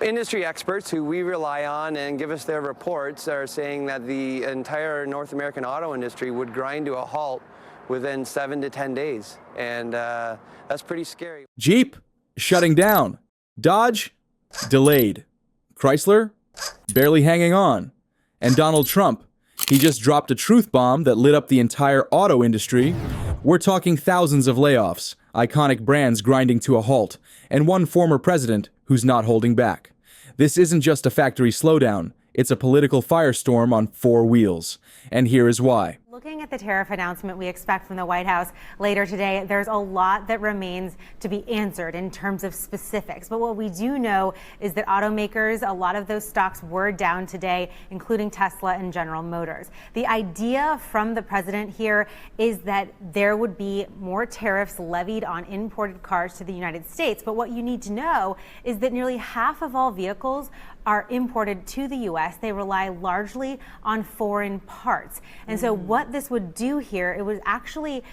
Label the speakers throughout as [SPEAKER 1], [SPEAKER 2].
[SPEAKER 1] Industry experts who we rely on and give us their reports are saying that the entire North American auto industry would grind to a halt within 7 to 10 days. And that's pretty scary.
[SPEAKER 2] Jeep, shutting down. Dodge, delayed. Chrysler, barely hanging on. And Donald Trump, he just dropped a truth bomb that lit up the entire auto industry. We're talking thousands of layoffs, iconic brands grinding to a halt, and one former president who's not holding back. This isn't just a factory slowdown, it's a political firestorm on 4 wheels. And here is why.
[SPEAKER 3] Looking at the tariff announcement we expect from the White House later today, there's a lot that remains to be answered in terms of specifics. But what we do know is that automakers, a lot of those stocks were down today, including Tesla and General Motors. The idea from the president here is that there would be more tariffs levied on imported cars to the United States. But what you need to know is that nearly half of all vehicles are imported to the U.S. They rely largely on foreign parts. And so what this would do here, it was actually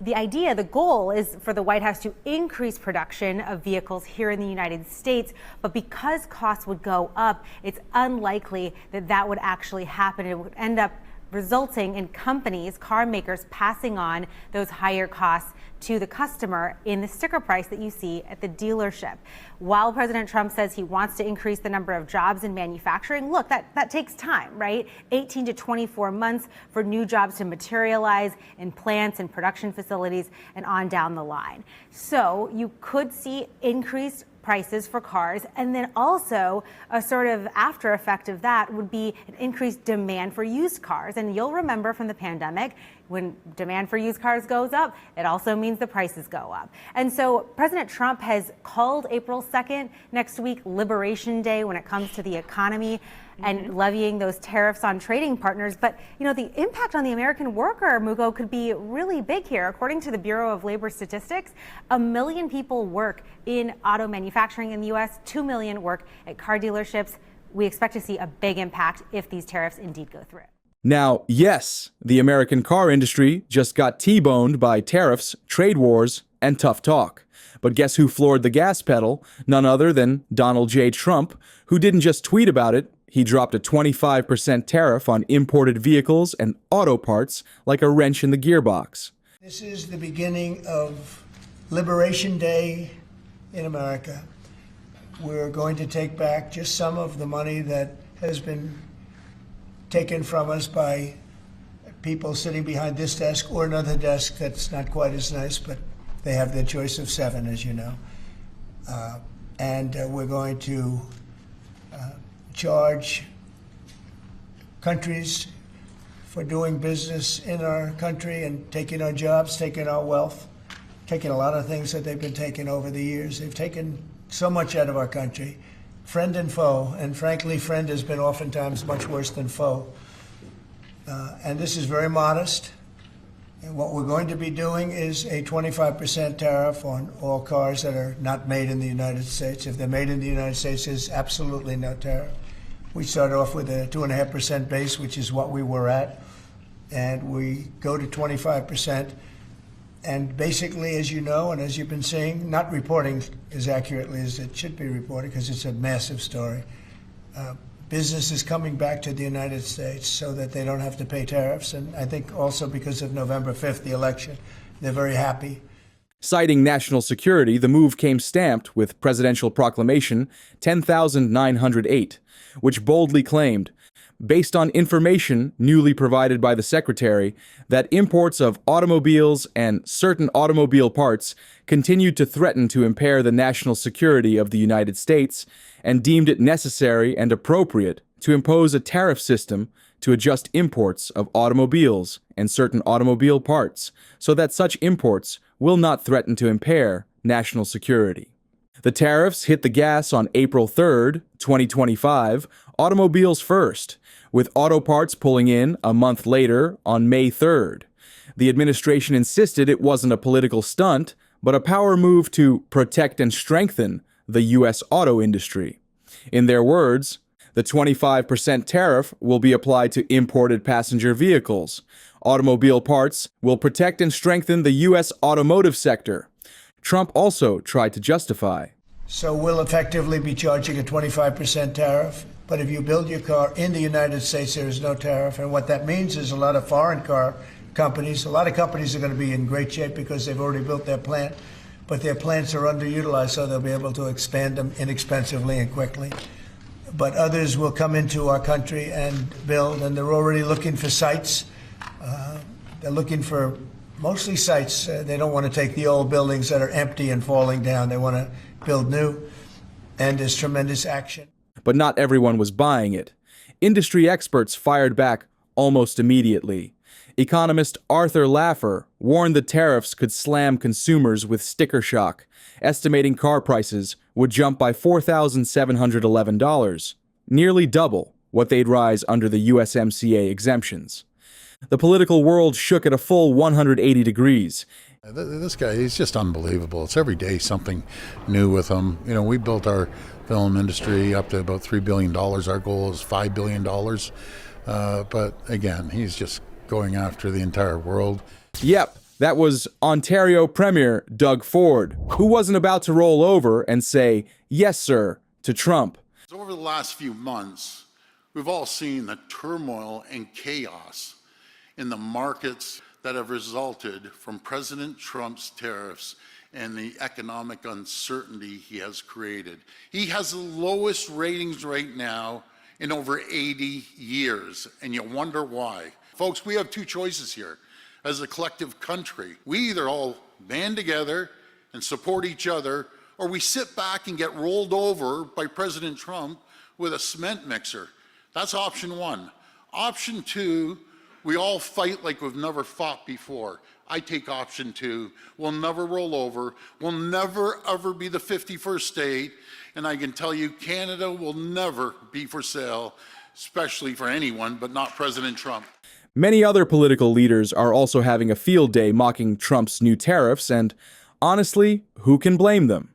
[SPEAKER 3] the goal is for the White House to increase production of vehicles here in the United States. But because costs would go up, it's unlikely that that would actually happen. It would end up resulting in companies, car makers, passing on those higher costs to the customer in the sticker price that you see at the dealership. While President Trump says he wants to increase the number of jobs in manufacturing, look, that takes time, right? 18 to 24 months for new jobs to materialize in plants and production facilities and on down the line. So you could see increased prices for cars, and then also a sort of after effect of that would be an increased demand for used cars. And you'll remember from the pandemic, when demand for used cars goes up, it also means the prices go up. And so President Trump has called April 2nd next week Liberation Day when it comes to the economy and levying those tariffs on trading partners. But, you know, the impact on the American worker, Mugo, could be really big here. According to the Bureau of Labor Statistics, 1 million people work in auto manufacturing in the U.S., 2 million work at car dealerships. We expect to see a big impact if these tariffs indeed go through.
[SPEAKER 2] Now, yes, the American car industry just got T-boned by tariffs, trade wars, and tough talk. But guess who floored the gas pedal? None other than Donald J. Trump, who didn't just tweet about it. He dropped a 25% tariff on imported vehicles and auto parts like a wrench in the gearbox.
[SPEAKER 4] This is the beginning of Liberation Day in America. We're going to take back just some of the money that has been taken from us by people sitting behind this desk or another desk that's not quite as nice, but they have their choice of 7, as you know. And we're going to charge countries for doing business in our country and taking our jobs, taking our wealth, taking a lot of things that they've been taking over the years. They've taken so much out of our country, friend and foe, and frankly, friend has been oftentimes much worse than foe. And this is very modest. And what we're going to be doing is a 25% tariff on all cars that are not made in the United States. If they're made in the United States, there's absolutely no tariff. We start off with a 2.5% base, which is what we were at, and we go to 25%. And basically, as you know, and as you've been seeing, not reporting as accurately as it should be reported because it's a massive story. Business is coming back to the United States so that they don't have to pay tariffs. And I think also because of November 5th, the election, they're very happy.
[SPEAKER 2] Citing national security, the move came stamped with Presidential Proclamation 10,908, which boldly claimed, based on information newly provided by the Secretary, that imports of automobiles and certain automobile parts continued to threaten to impair the national security of the United States, and deemed it necessary and appropriate to impose a tariff system to adjust imports of automobiles and certain automobile parts so that such imports will not threaten to impair national security. The tariffs hit the gas on April 3rd, 2025, automobiles first, with auto parts pulling in a month later on May 3rd. The administration insisted it wasn't a political stunt, but a power move to protect and strengthen the U.S. auto industry. In their words, the 25% tariff will be applied to imported passenger vehicles. Automobile parts will protect and strengthen the U.S. automotive sector. Trump also tried to justify.
[SPEAKER 4] So we'll effectively be charging a 25% tariff. But if you build your car in the United States, there is no tariff. And what that means is a lot of foreign car companies, a lot of companies are going to be in great shape because they've already built their plant, but their plants are underutilized, so they'll be able to expand them inexpensively and quickly. But others will come into our country and build, and they're already looking for sites. They're looking for mostly sites. They don't want to take the old buildings that are empty and falling down. They want to build new, and there's tremendous action.
[SPEAKER 2] But not everyone was buying it. Industry experts fired back almost immediately. Economist Arthur Laffer warned the tariffs could slam consumers with sticker shock, estimating car prices would jump by $4,711, nearly double what they'd rise under the USMCA exemptions. The political world shook at a full 180 degrees.
[SPEAKER 5] This guy, he's just unbelievable. It's every day something new with him. You know, we built our film industry up to about $3 billion. Our goal is $5 billion. But again, he's just going after the entire world.
[SPEAKER 2] Yep, that was Ontario Premier Doug Ford, who wasn't about to roll over and say, "Yes, sir," to Trump.
[SPEAKER 6] Over the last few months, we've all seen the turmoil and chaos in the markets that have resulted from President Trump's tariffs and the economic uncertainty he has created. He has the lowest ratings right now in over 80 years, and you wonder why. Folks, we have two choices here. As a collective country, we either all band together and support each other, or we sit back and get rolled over by President Trump with a cement mixer. That's option one. Option two, we all fight like we've never fought before. I take option two. We'll never roll over. We'll never, ever be the 51st state. And I can tell you, Canada will never be for sale, especially for anyone, but not President Trump.
[SPEAKER 2] Many other political leaders are also having a field day mocking Trump's new tariffs, and honestly, who can blame them?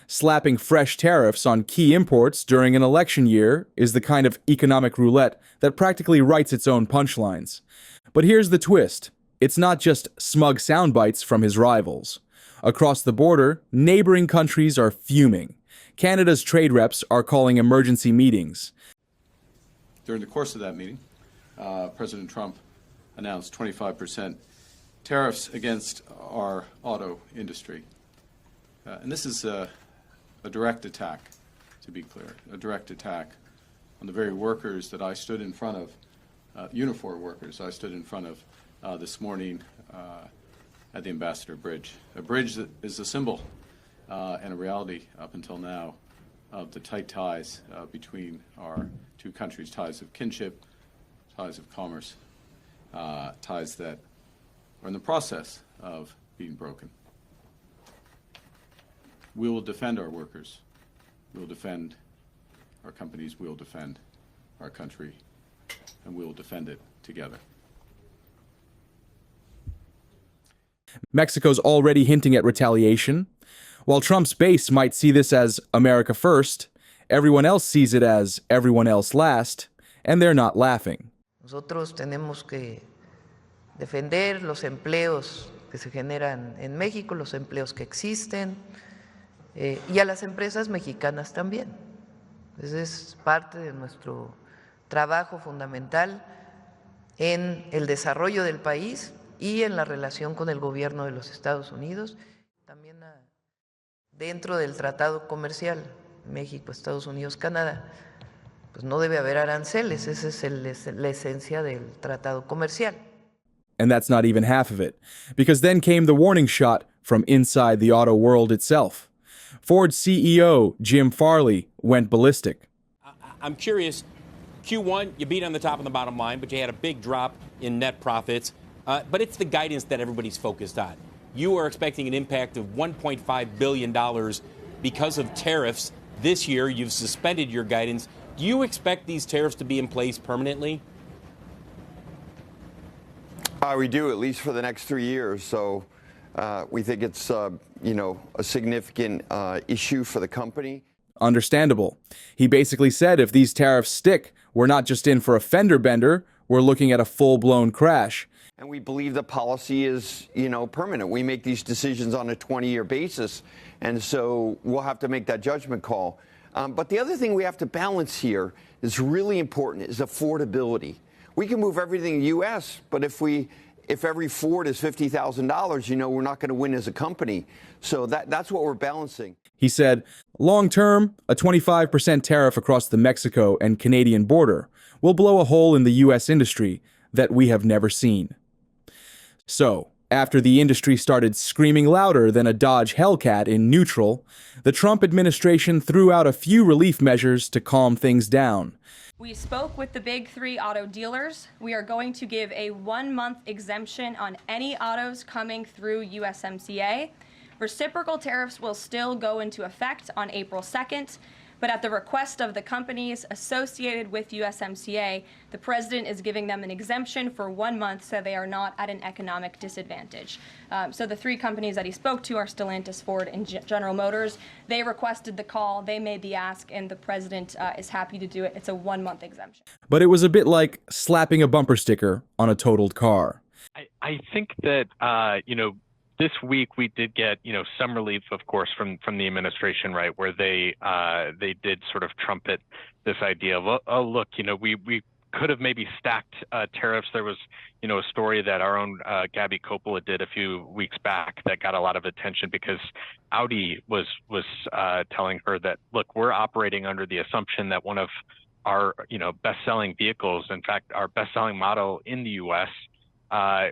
[SPEAKER 2] Slapping fresh tariffs on key imports during an election year is the kind of economic roulette that practically writes its own punchlines. But here's the twist. It's not just smug sound bites from his rivals. Across the border, neighboring countries are fuming. Canada's trade reps are calling emergency meetings.
[SPEAKER 7] During the course of that meeting, President Trump announced 25% tariffs against our auto industry. And this is a direct attack, to be clear, a direct attack on the very workers that I stood in front of, uniform workers I stood in front of this morning at the Ambassador Bridge. A bridge that is a symbol and a reality up until now of the tight ties between our two countries, ties of kinship, ties of commerce, ties that are in the process of being broken. We will defend our workers. We will defend our companies. We will defend our country. And we will defend it together.
[SPEAKER 2] Mexico's already hinting at retaliation. While Trump's base might see this as America first, everyone else sees it as everyone else last, and they're not laughing.
[SPEAKER 8] Nosotros tenemos que defender los empleos que se generan en México, los empleos que existen, y a las empresas mexicanas también. Ese es parte de nuestro trabajo fundamental en el desarrollo del país y en la relación con el gobierno de los Estados Unidos, también dentro del tratado comercial México, Estados Unidos, Canadá. Pues no debe haber aranceles, esa es la esencia del tratado comercial.
[SPEAKER 2] And that's not even half of it, because then came the warning shot from inside the auto world itself. Ford's CEO, Jim Farley, went ballistic.
[SPEAKER 9] I'm curious, Q1, you beat on the top and the bottom line, but you had a big drop in net profits. But it's the guidance that everybody's focused on. You are expecting an impact of $1.5 billion because of tariffs this year. You've suspended your guidance. Do you expect these tariffs to be in place permanently?
[SPEAKER 10] We do, at least for the next 3 years. So we think it's, a significant issue for the company.
[SPEAKER 2] Understandable. He basically said if these tariffs stick, we're not just in for a fender bender, we're looking at a full-blown crash.
[SPEAKER 10] And we believe the policy is, permanent. We make these decisions on a 20-year basis, and so we'll have to make that judgment call. But the other thing we have to balance here is really important, is affordability. We can move everything in the U.S., but if every Ford is $50,000, we're not going to win as a company. So that's what we're balancing.
[SPEAKER 2] He said, long term, a 25% tariff across the Mexico and Canadian border will blow a hole in the U.S. industry that we have never seen. So, after the industry started screaming louder than a Dodge Hellcat in neutral, the Trump administration threw out a few relief measures to calm things down.
[SPEAKER 11] We spoke with the big three auto dealers. We are going to give a 1-month exemption on any autos coming through USMCA. Reciprocal tariffs will still go into effect on April 2nd, but at the request of the companies associated with USMCA, the president is giving them an exemption for 1 month so they are not at an economic disadvantage. So the three companies that he spoke to are Stellantis, Ford, and General Motors. They requested the call, they made the ask, and the president is happy to do it. It's a 1-month exemption.
[SPEAKER 2] But it was a bit like slapping a bumper sticker on a totaled car.
[SPEAKER 12] I think that, this week we did get, some relief, of course, from the administration, right, where they did sort of trumpet this idea of, oh, look, we could have maybe stacked tariffs. There was, a story that our own Gabby Coppola did a few weeks back that got a lot of attention because Audi was telling her that, look, we're operating under the assumption that one of our, best-selling vehicles, in fact, our best-selling model in the U.S.,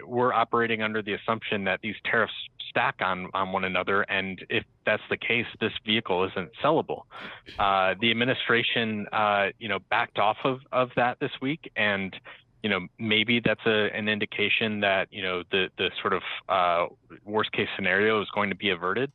[SPEAKER 12] we're operating under the assumption that these tariffs stack on one another, and if that's the case, this vehicle isn't sellable. The administration, backed off of that this week, and maybe that's an indication that the sort of worst case scenario is going to be averted.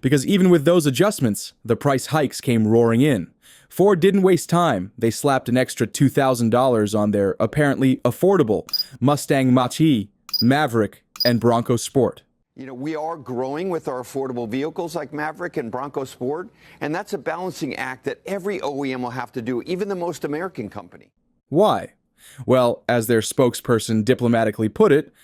[SPEAKER 2] Because even with those adjustments, the price hikes came roaring in. Ford didn't waste time. They slapped an extra $2,000 on their apparently affordable Mustang Mach-E, Maverick, and Bronco Sport.
[SPEAKER 10] We are growing with our affordable vehicles like Maverick and Bronco Sport, and that's a balancing act that every OEM will have to do, even the most American company.
[SPEAKER 2] Why? Well, as their spokesperson diplomatically put it,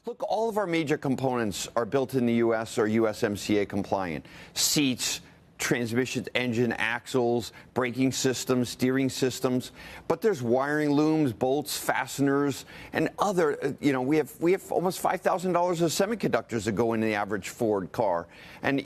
[SPEAKER 10] look, all of our major components are built in the U.S. or USMCA compliant. Seats, transmission, engine, axles, braking systems, steering systems. But there's wiring looms, bolts, fasteners, and other, we have almost $5,000 of semiconductors that go in the average Ford car. And,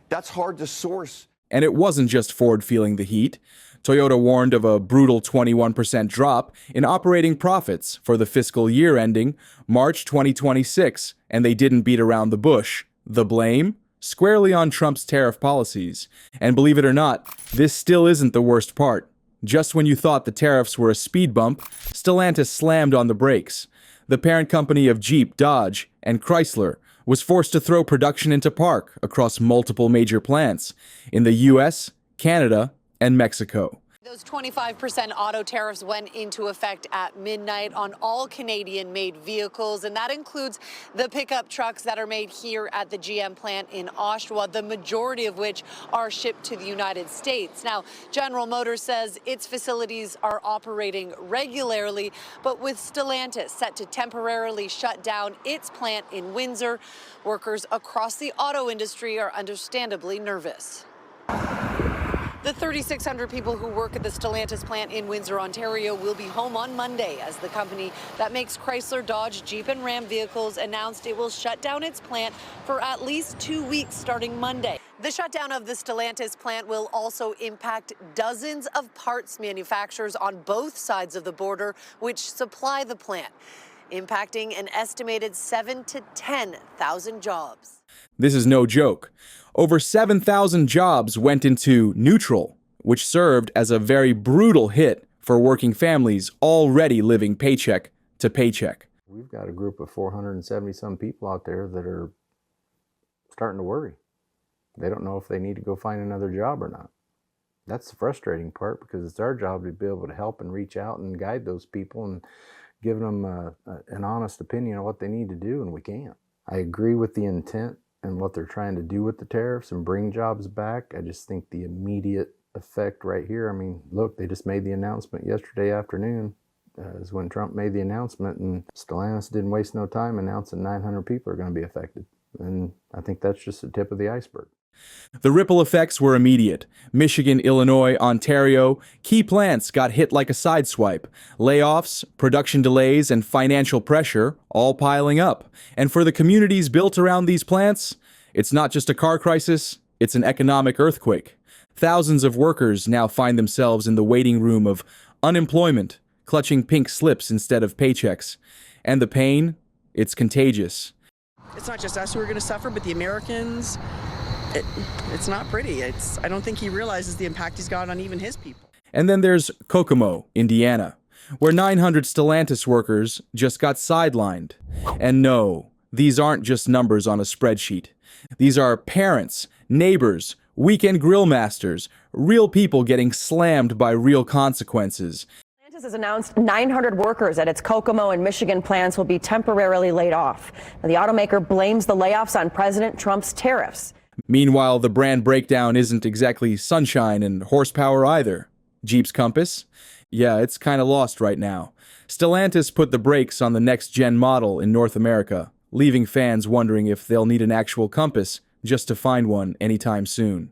[SPEAKER 10] that's hard to source.
[SPEAKER 2] And it wasn't just Ford feeling the heat. Toyota warned of a brutal 21% drop in operating profits for the fiscal year ending March 2026, and they didn't beat around the bush. The blame? Squarely on Trump's tariff policies. And believe it or not, this still isn't the worst part. Just when you thought the tariffs were a speed bump, Stellantis slammed on the brakes. The parent company of Jeep, Dodge, and Chrysler was forced to throw production into park across multiple major plants in the U.S., Canada, and Mexico.
[SPEAKER 13] Those 25% auto tariffs went into effect at midnight on all Canadian-made vehicles, and that includes the pickup trucks that are made here at the GM plant in Oshawa, the majority of which are shipped to the United States. Now, General Motors says its facilities are operating regularly, but with Stellantis set to temporarily shut down its plant in Windsor, workers across the auto industry are understandably nervous. The 3,600 people who work at the Stellantis plant in Windsor, Ontario, will be home on Monday as the company that makes Chrysler, Dodge, Jeep, and Ram vehicles announced it will shut down its plant for at least 2 weeks starting Monday. The shutdown of the Stellantis plant will also impact dozens of parts manufacturers on both sides of the border, which supply the plant, impacting an estimated 7,000 to 10,000 jobs.
[SPEAKER 2] This is no joke. Over 7,000 jobs went into neutral, which served as a very brutal hit for working families already living paycheck to paycheck.
[SPEAKER 14] We've got a group of 470-some people out there that are starting to worry. They don't know if they need to go find another job or not. That's the frustrating part, because it's our job to be able to help and reach out and guide those people and give them an honest opinion on what they need to do, and we can't. I agree with the intent and what they're trying to do with the tariffs and bring jobs back. I just think the immediate effect right here, look, they just made the announcement yesterday afternoon. is when Trump made the announcement, and Stellantis didn't waste no time announcing 900 people are going to be affected. And I think that's just the tip of the iceberg.
[SPEAKER 2] The ripple effects were immediate. Michigan, Illinois, Ontario, key plants got hit like a sideswipe. Layoffs, production delays, and financial pressure all piling up. And for the communities built around these plants, it's not just a car crisis, it's an economic earthquake. Thousands of workers now find themselves in the waiting room of unemployment, clutching pink slips instead of paychecks. And the pain, it's contagious.
[SPEAKER 15] It's not just us who are going to suffer, but the Americans. It's not pretty. I don't think he realizes the impact he's got on even his people.
[SPEAKER 2] And then there's Kokomo, Indiana, where 900 Stellantis workers just got sidelined. And no, these aren't just numbers on a spreadsheet. These are parents, neighbors, weekend grill masters, real people getting slammed by real consequences.
[SPEAKER 16] Stellantis has announced 900 workers at its Kokomo and Michigan plants will be temporarily laid off. Now, the automaker blames the layoffs on President Trump's tariffs.
[SPEAKER 2] Meanwhile, the brand breakdown isn't exactly sunshine and horsepower either. Jeep's Compass? Yeah, it's kind of lost right now. Stellantis put the brakes on the next-gen model in North America, leaving fans wondering if they'll need an actual Compass just to find one anytime soon.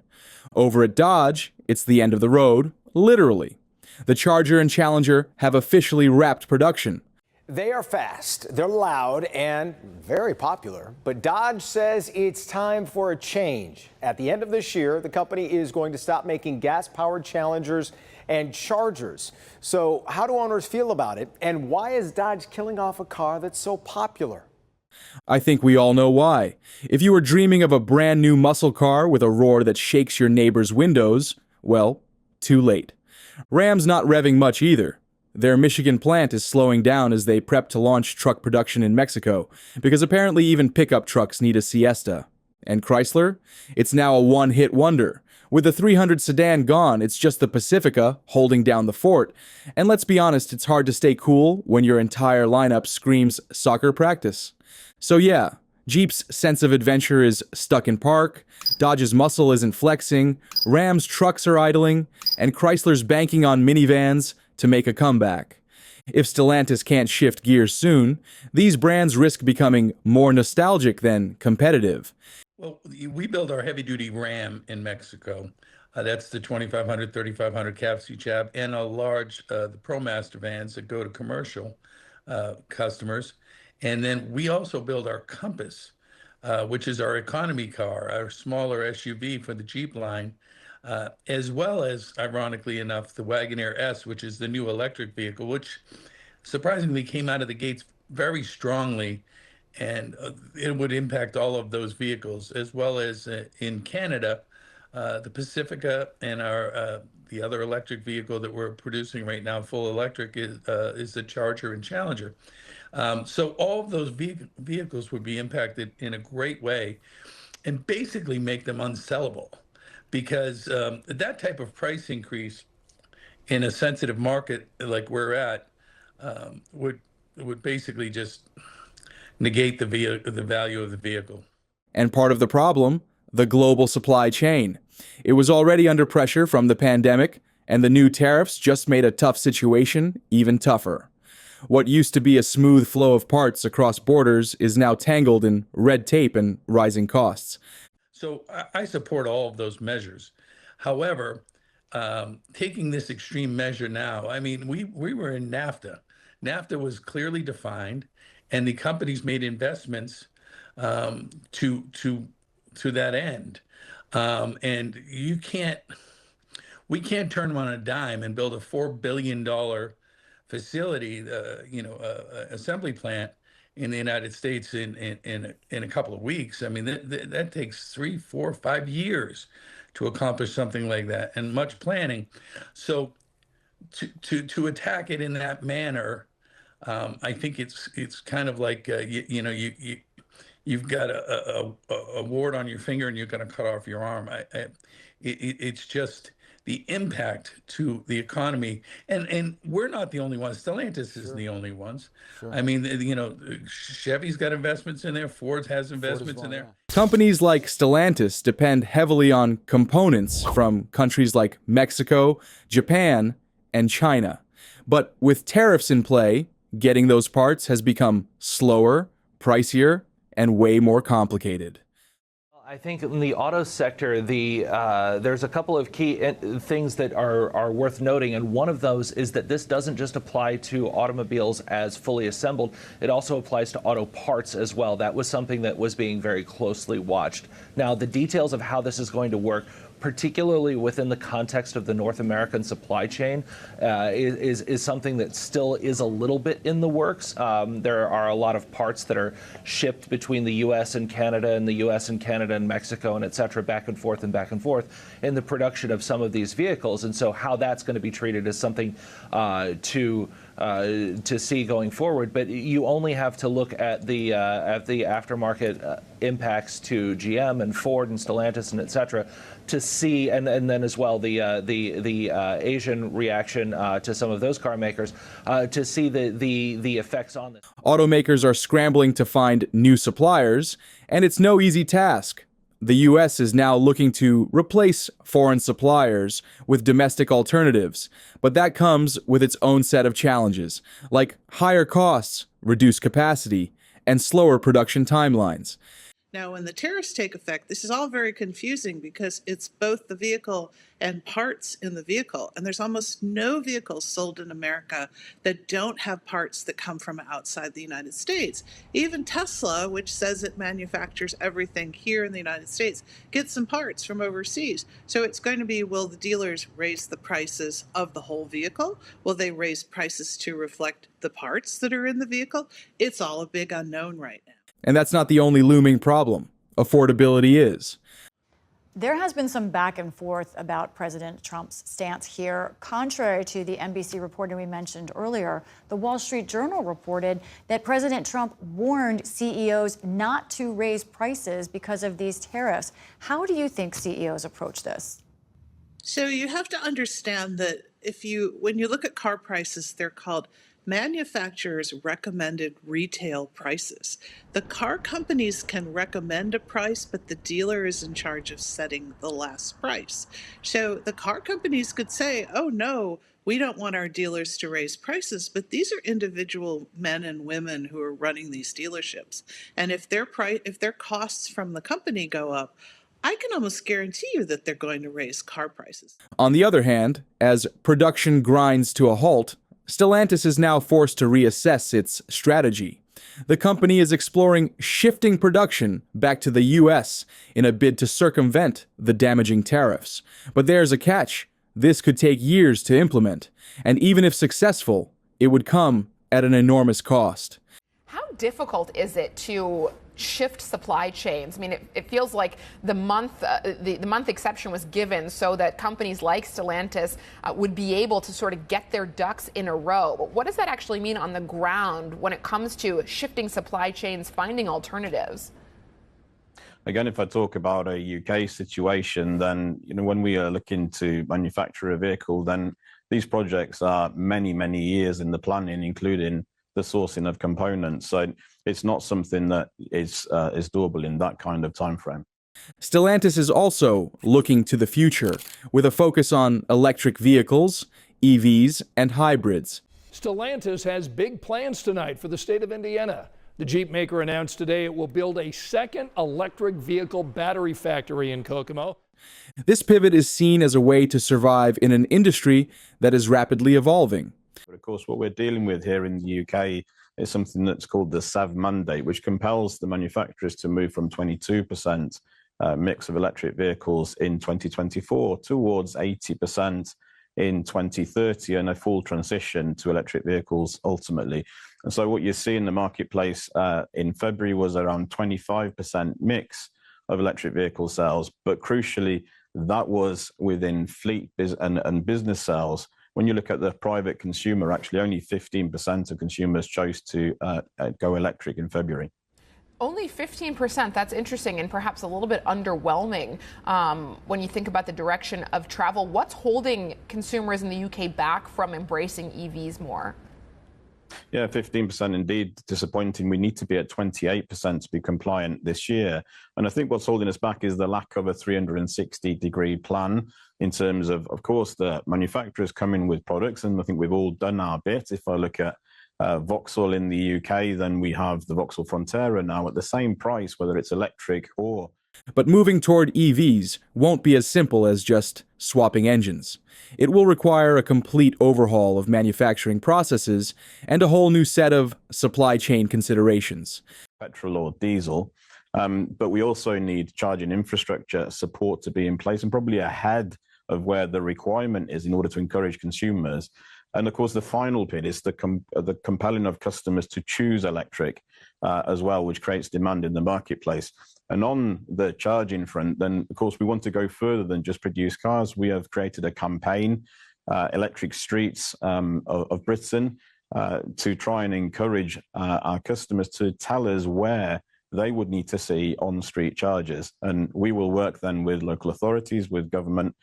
[SPEAKER 2] Over at Dodge, it's the end of the road, literally. The Charger and Challenger have officially wrapped production.
[SPEAKER 17] They are fast, they're loud, and very popular. But Dodge says it's time for a change. At the end of this year, the company is going to stop making gas-powered Challengers and Chargers. So how do owners feel about it? And why is Dodge killing off a car that's so popular?
[SPEAKER 2] I think we all know why. If you were dreaming of a brand new muscle car with a roar that shakes your neighbor's windows, well, too late. Ram's not revving much either. Their Michigan plant is slowing down as they prep to launch truck production in Mexico, because apparently even pickup trucks need a siesta. And Chrysler? It's now a one-hit wonder. With the 300 sedan gone, it's just the Pacifica holding down the fort. And let's be honest, it's hard to stay cool when your entire lineup screams soccer practice. So yeah, Jeep's sense of adventure is stuck in park, Dodge's muscle isn't flexing, Ram's trucks are idling, and Chrysler's banking on minivans to make a comeback. If Stellantis can't shift gears soon, these brands risk becoming more nostalgic than competitive.
[SPEAKER 18] Well, we build our heavy-duty Ram in Mexico. That's the 2500, 3500 cab cab, and a large, the ProMaster vans that go to commercial customers. And then we also build our Compass, which is our economy car, our smaller SUV for the Jeep line. As well as, ironically enough, the Wagoneer S, which is the new electric vehicle, which surprisingly came out of the gates very strongly, and it would impact all of those vehicles, as well as in Canada, the Pacifica and our the other electric vehicle that we're producing right now, full electric, is the Charger and Challenger. So all of those vehicles would be impacted in a great way and basically make them unsellable. Because that type of price increase in a sensitive market like we're at would basically just negate the value of the vehicle.
[SPEAKER 2] And part of the problem, the global supply chain. It was already under pressure from the pandemic, and the new tariffs just made a tough situation even tougher. What used to be a smooth flow of parts across borders is now tangled in red tape and rising costs.
[SPEAKER 18] So I support all of those measures. However, taking this extreme measure now, I mean, we were in NAFTA. NAFTA was clearly defined, and the companies made investments to that end. And we can't turn them on a dime and build a $4 billion facility, assembly plant in the United States in a couple of weeks. I mean, that takes 3, 4, 5 years to accomplish something like that, and much planning. So to attack it in that manner, I think it's kind of like you've got a wart on your finger and you're going to cut off your arm. It's just the impact to the economy, and we're not the only ones. Stellantis isn't the only ones. Sure. I mean, Chevy's got investments in there. Ford has investments in there.
[SPEAKER 2] Companies like Stellantis depend heavily on components from countries like Mexico, Japan, and China. But with tariffs in play, getting those parts has become slower, pricier, and way more complicated.
[SPEAKER 19] I think in the auto sector, there's a couple of key things that are worth noting, and one of those is that this doesn't just apply to automobiles as fully assembled. It also applies to auto parts as well. That was something that was being very closely watched. Now, the details of how this is going to work, particularly within the context of the North American supply chain, is something that still is a little bit in the works. There are a lot of parts that are shipped between the U.S. and Canada and the U.S. and Canada and Mexico and et cetera, back and forth in the production of some of these vehicles. And so how that's going to be treated is something to see going forward. But you only have to look at the aftermarket impacts to GM and Ford and Stellantis and et cetera to see, and then as well the Asian reaction to some of those car makers to see the effects on this.
[SPEAKER 2] Automakers are scrambling to find new suppliers, and it's no easy task. The U.S. is now looking to replace foreign suppliers with domestic alternatives, but that comes with its own set of challenges, like higher costs, reduced capacity, and slower production timelines.
[SPEAKER 20] Now, when the tariffs take effect, this is all very confusing because it's both the vehicle and parts in the vehicle. And there's almost no vehicles sold in America that don't have parts that come from outside the United States. Even Tesla, which says it manufactures everything here in the United States, gets some parts from overseas. So it's going to be, will the dealers raise the prices of the whole vehicle? Will they raise prices to reflect the parts that are in the vehicle? It's all a big unknown right now.
[SPEAKER 2] And that's not the only looming problem. Affordability is.
[SPEAKER 21] There has been some back and forth about President Trump's stance here. Contrary to the NBC reporting we mentioned earlier, the Wall Street Journal reported that President Trump warned CEOs not to raise prices because of these tariffs. How do you think CEOs approach this?
[SPEAKER 20] So you have to understand that when you look at car prices, they're called manufacturers' recommended retail prices. The car companies can recommend a price, but the dealer is in charge of setting the last price. So the car companies could say, oh no, we don't want our dealers to raise prices, but these are individual men and women who are running these dealerships. And if their costs from the company go up, I can almost guarantee you that they're going to raise car prices.
[SPEAKER 2] On the other hand, as production grinds to a halt, Stellantis is now forced to reassess its strategy. The company is exploring shifting production back to the U.S. in a bid to circumvent the damaging tariffs. But there's a catch. This could take years to implement, and even if successful, it would come at an enormous cost.
[SPEAKER 22] How difficult is it to shift supply chains? I mean, it feels like the month exception was given so that companies like Stellantis would be able to sort of get their ducks in a row. But what does that actually mean on the ground when it comes to shifting supply chains, finding alternatives?
[SPEAKER 23] Again, if I talk about a UK situation, then when we are looking to manufacture a vehicle, then these projects are many, many years in the planning, including the sourcing of components. So it's not something that is doable in that kind of time frame.
[SPEAKER 2] Stellantis is also looking to the future with a focus on electric vehicles, EVs, and hybrids.
[SPEAKER 24] Stellantis has big plans tonight for the state of Indiana. The Jeep maker announced today it will build a second electric vehicle battery factory in Kokomo.
[SPEAKER 2] This pivot is seen as a way to survive in an industry that is rapidly evolving.
[SPEAKER 23] But of course, what we're dealing with here in the UK is something that's called the SAV mandate, which compels the manufacturers to move from 22% mix of electric vehicles in 2024 towards 80% in 2030 and a full transition to electric vehicles ultimately. And so what you see in the marketplace in February was around 25% mix of electric vehicle sales. But crucially, that was within fleet and business sales. When you look at the private consumer, actually only 15% of consumers chose to go electric in February.
[SPEAKER 22] Only 15%. That's interesting and perhaps a little bit underwhelming when you think about the direction of travel. What's holding consumers in the UK back from embracing EVs more?
[SPEAKER 23] Yeah, 15% indeed disappointing. We need to be at 28% to be compliant this year. And I think what's holding us back is the lack of a 360-degree plan in terms of course, the manufacturers come in with products, and I think we've all done our bit. If I look at Vauxhall in the UK, then we have the Vauxhall Frontera now at the same price, whether it's electric or...
[SPEAKER 2] But moving toward EVs won't be as simple as just swapping engines. It will require a complete overhaul of manufacturing processes and a whole new set of supply chain considerations.
[SPEAKER 23] Petrol or diesel, but we also need charging infrastructure support to be in place and probably ahead of where the requirement is in order to encourage consumers. And of course, the final bit is the compelling of customers to choose electric as well, which creates demand in the marketplace. And on the charging front, then, of course, we want to go further than just produce cars. We have created a campaign, Electric Streets of Britain, to try and encourage our customers to tell us where they would need to see on-street chargers. And we will work then with local authorities, with government,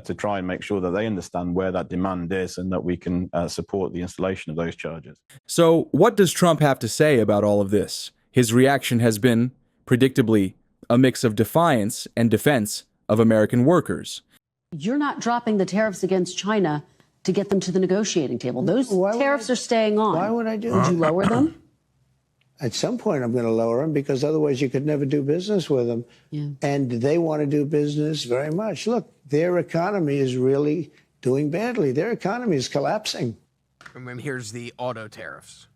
[SPEAKER 23] to try and make sure that they understand where that demand is and that we can support the installation of those chargers.
[SPEAKER 2] So what does Trump have to say about all of this? His reaction has been, predictably, a mix of defiance and defense of American workers.
[SPEAKER 1] You're not dropping the tariffs against China to get them to the negotiating table. Those tariffs are staying on.
[SPEAKER 3] Why would I do
[SPEAKER 1] Would
[SPEAKER 3] that?
[SPEAKER 1] you lower them?
[SPEAKER 3] At some point, I'm going to lower them because otherwise you could never do business with them.
[SPEAKER 1] Yeah.
[SPEAKER 3] And they want to do business very much. Look, their economy is really doing badly. Their economy is collapsing.
[SPEAKER 4] And here's the auto tariffs.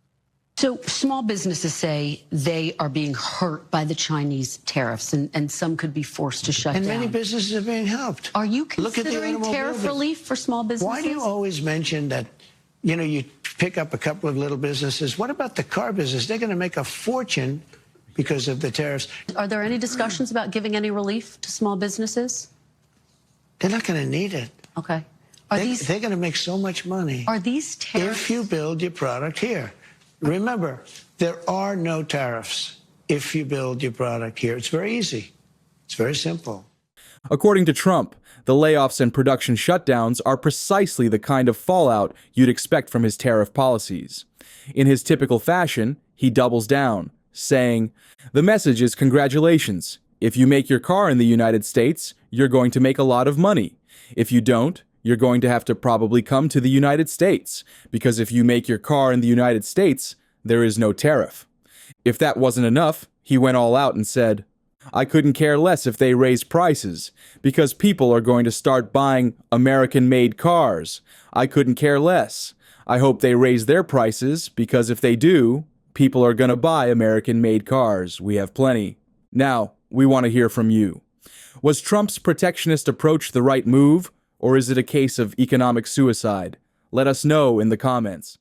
[SPEAKER 1] So small businesses say they are being hurt by the Chinese tariffs, and some could be forced to shut
[SPEAKER 3] And
[SPEAKER 1] down.
[SPEAKER 3] many businesses are being helped.
[SPEAKER 1] Are you
[SPEAKER 3] Look at the
[SPEAKER 1] considering
[SPEAKER 3] automobile
[SPEAKER 1] tariff
[SPEAKER 3] business.
[SPEAKER 1] relief for small businesses?
[SPEAKER 3] Why do you always mention that, you pick up a couple of little businesses? What about the car business? They're going to make a fortune because of the tariffs.
[SPEAKER 1] Are there any discussions about giving any relief to small businesses?
[SPEAKER 3] They're not going to need it.
[SPEAKER 1] Okay.
[SPEAKER 3] They're going to make so much money.
[SPEAKER 1] Are these tariffs?
[SPEAKER 3] If you build your product here. Remember, there are no tariffs if you build your product here. It's very easy. It's very simple.
[SPEAKER 2] According to Trump, the layoffs and production shutdowns are precisely the kind of fallout you'd expect from his tariff policies. In his typical fashion, he doubles down, saying, "The message is congratulations. If you make your car in the United States, you're going to make a lot of money. If you don't, you're going to have to probably come to the United States, because if you make your car in the United States, there is no tariff." If that wasn't enough, he went all out and said, "I couldn't care less if they raise prices, because people are going to start buying American-made cars. I couldn't care less. I hope they raise their prices, because if they do, people are going to buy American-made cars. We have plenty." Now, we want to hear from you. Was Trump's protectionist approach the right move, or is it a case of economic suicide? Let us know in the comments.